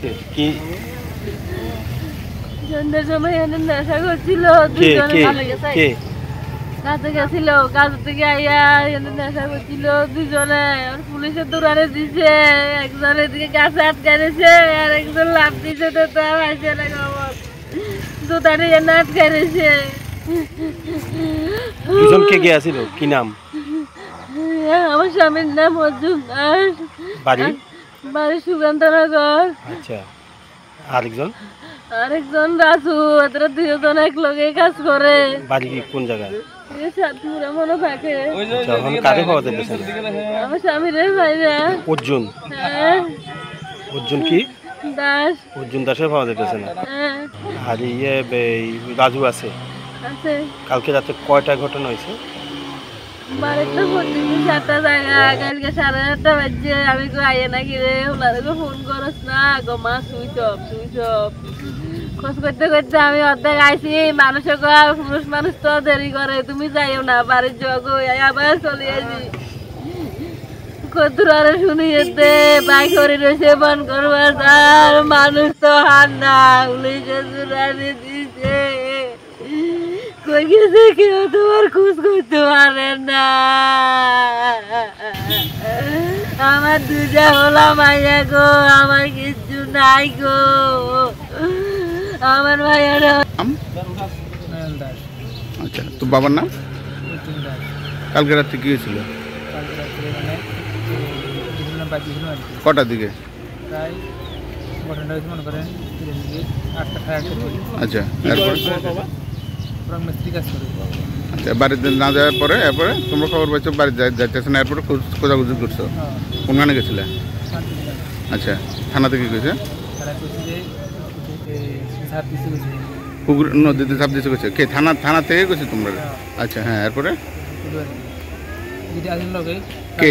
হয়েছে কি? সন্ধ্যার সময় এনে নেশা করছিল, কে কে কে? কাজে গেছিল, কাজ থেকে আইয়া এনে নেশা করছিল দুজনে। পুলিশে দৌড়ানে দিছে, একজন এদিকে গাছে আটকাইছে আর একজন লাভ দিছে, তো তার আসে না খবর, দুটারে এনে আটকাইছে। দুজন কে কে আছিল, কি নাম? আমার স্বামীর নাম অর্জুন দাস, বাড়ি বাড়ি সুকান্তনগর। আচ্ছা, আরেকজন? আরেকজন রাজু। এরা দুজন এক লগে কাজ করে। বাড়ি কি কোন জায়গায়? সাতপুরা মনে থাকে। আচ্ছা, ওখানে কারে পাওয়া যাইতেছে না? আমার স্বামীর ভাইরা। অর্জুন? হ্যাঁ। অর্জুন কি দাস। অর্জুন দাসের পাওয়া যাইতেছে না। হ্যাঁ। আর রাজু আছে? আছে। কালকে রাতে কয়টা ঘটনা হয়েছে? বাড়িতে ফোন দিচ্ছি 7টা জায়গা, কালকে 8:30 বাজছে। আমি আইয়ে নাকি রে, ওনারে ফোন করস না গো মা, সুইচ অফ সুইচ অফ। খোঁজ করতে করতে আমি অর্ধেক আইসি। মানুষে কয় পুরুষ মানুষ তো দেরি করে, তুমি যাইও না, বাড়ির যোগ আবার চলে আসি। কতরে শুনিয়ে দে বাইক করে রয়েছে বন করবার, তার মানুষ তো হার না, পুলিশে চুরানি দিছে। কই গেছে কেউ তোমার খোঁজ করতে পারে না। আমার দুজা হলা মাইয়া গো, আমার কিচ্ছু নাই গো। আমার ভাইয়ারা। আচ্ছা, তো বাবার নাম? কালকে রাত্রে কি হয়েছিল? কটার দিকে? আচ্ছা, আচ্ছা, বাড়িতে না যাওয়ার পরে এরপরে তোমরা খবর পাইছো বাড়ি যাইতেছে না, এরপরে খোঁজাখুঁজি করছো? কোনখানে গেছিলে? আচ্ছা, থানাতে কি কইছে? পুকুর নদীতে ঝাঁপ দিতে গেছে কে? থানা থেকে গেছে তোমরা? আচ্ছা, হ্যাঁ, এরপরে কে?